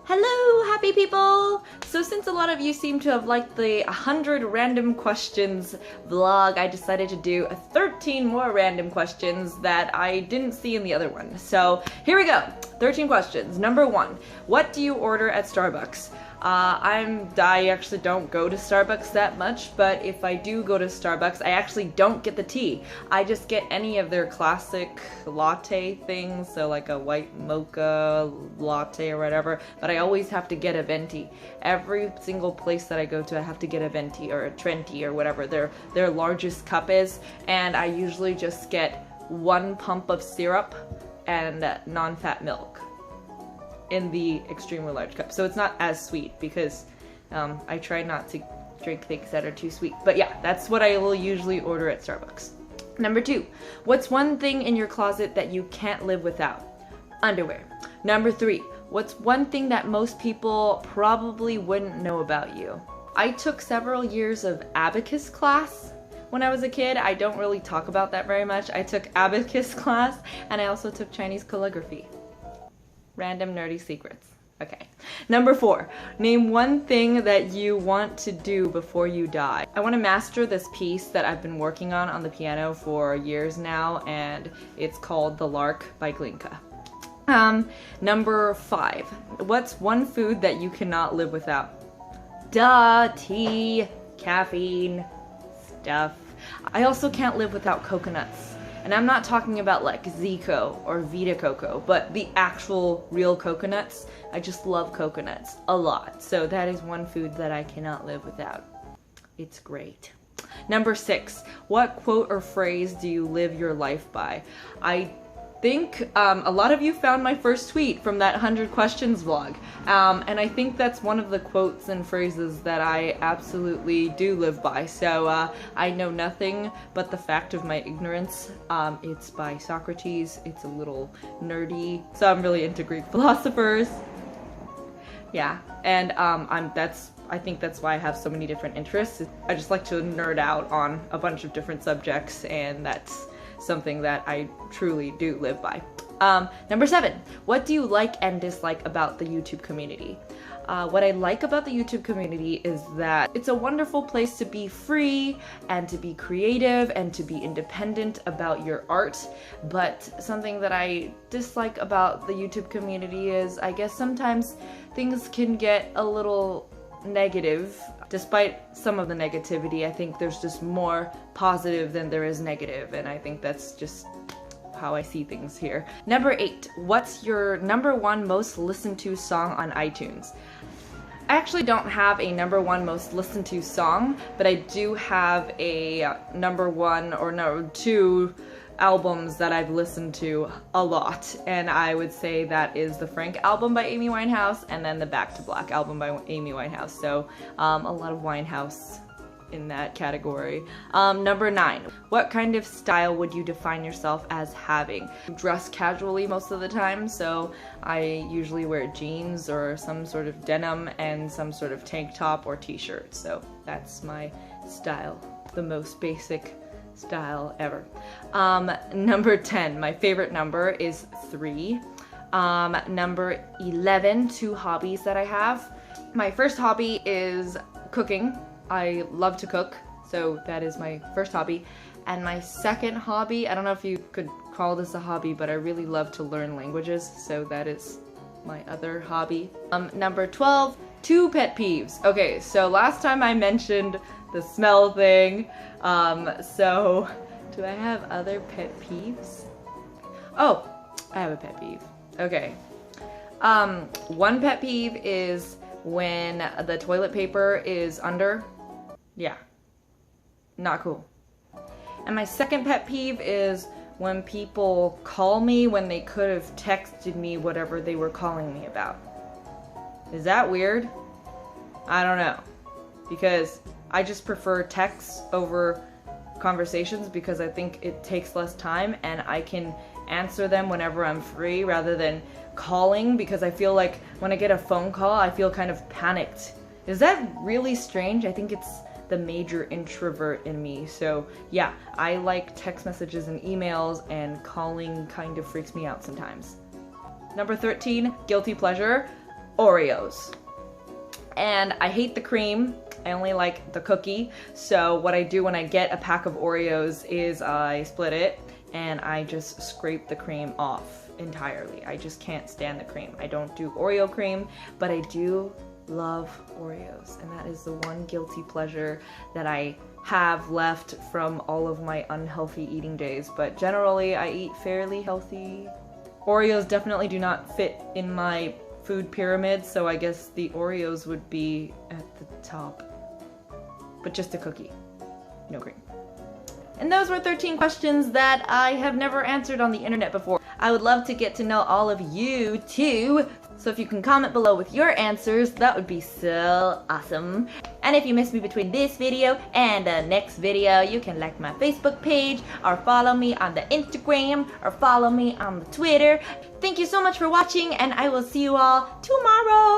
Hello, happy people! So since a lot of you seem to have liked the 100 random questions vlog, I decided to do 13 more random questions that I didn't see in the other one. So here we go, 13 questions. Number 1, what do you order at Starbucks? I actually don't go to Starbucks that much, but if I do go to Starbucks, I actually don't get the tea. I just get any of their classic latte things, so like a white mocha latte or whatever, but I always have to get a venti. Every single place that I go to, I have to get a venti or a trenti or whatever their largest cup is, and I usually just get 1 pump of syrup and non-fat milk in the extremely large cup. So it's not as sweet because I try not to drink things that are too sweet. But yeah, that's what I will usually order at Starbucks. Number 2, what's one thing in your closet that you can't live without? Underwear. Number 3, what's one thing that most people probably wouldn't know about you? I took several years of abacus class when I was a kid. I don't really talk about that very much. I took abacus class and I also took Chinese calligraphy. Random nerdy secrets. Okay. Number 4, name one thing that you want to do before you die. I want to master this piece that I've been working on the piano for years now, and it's called The Lark by Glinka. Number 5, what's one food that you cannot live without? Duh, tea, caffeine, stuff. I also can't live without coconuts. And I'm not talking about like Zico or Vita Coco, but the actual real coconuts. I just love coconuts a lot. So that is one food that I cannot live without. It's great. Number 6, what quote or phrase do you live your life by? I think a lot of you found my first tweet from that 100 questions vlog, and I think that's one of the quotes and phrases that I absolutely do live by. So I know nothing but the fact of my ignorance. It's by Socrates. It's a little nerdy, so I'm really into Greek philosophers. Yeah, and I think that's why I have so many different interests. I just like to nerd out on a bunch of different subjects, and that's something that I truly do live by. Number 7, what do you like and dislike about the YouTube community? What I like about the YouTube community is that it's a wonderful place to be free and to be creative and to be independent about your art. But something that I dislike about the YouTube community is, I guess sometimes things can get a little negative. Despite some of the negativity, I think there's just more positive than there is negative, and I think that's just how I see things here. Number 8, what's your number 1 most listened to song on iTunes? I actually don't have a number 1 most listened to song, but I do have a number 1 or number 2 albums that I've listened to a lot, and I would say that is the Frank album by Amy Winehouse and then the Back to Black album by Amy Winehouse. So a lot of Winehouse in that category. Number 9, what kind of style would you define yourself as having? I dress casually most of the time, so I usually wear jeans or some sort of denim and some sort of tank top or t-shirt. So that's my style, the most basic style ever. Number 10, my favorite number is 3. Number 11, 2 hobbies that I have. My first hobby is cooking. I love to cook, so that is my first hobby. And my second hobby, I don't know if you could call this a hobby, but I really love to learn languages, so that is my other hobby. Number 12, 2 pet peeves. Okay, so last time I mentioned the smell thing. So do I have other pet peeves? Oh, I have a pet peeve. Okay. One pet peeve is when the toilet paper is under. Yeah. Not cool. And my second pet peeve is when people call me when they could have texted me whatever they were calling me about. Is that weird? I don't know. Because I just prefer texts over conversations because I think it takes less time and I can answer them whenever I'm free rather than calling, because I feel like when I get a phone call, I feel kind of panicked. Is that really strange? I think it's the major introvert in me. So yeah, I like text messages and emails, and calling kind of freaks me out sometimes. Number 13, guilty pleasure. Oreos. And I hate the cream. I only like the cookie. So what I do when I get a pack of Oreos is I split it and I just scrape the cream off entirely. I just can't stand the cream. I don't do Oreo cream, but I do love Oreos, and that is the one guilty pleasure that I have left from all of my unhealthy eating days. But generally I eat fairly healthy. Oreos definitely do not fit in my food pyramid, so I guess the Oreos would be at the top. But just a cookie, no cream. And those were 13 questions that I have never answered on the internet before. I would love to get to know all of you too, so if you can comment below with your answers, that would be so awesome. And if you missed me between this video and the next video, you can like my Facebook page, or follow me on the Instagram, or follow me on the Twitter. Thank you so much for watching, and I will see you all tomorrow!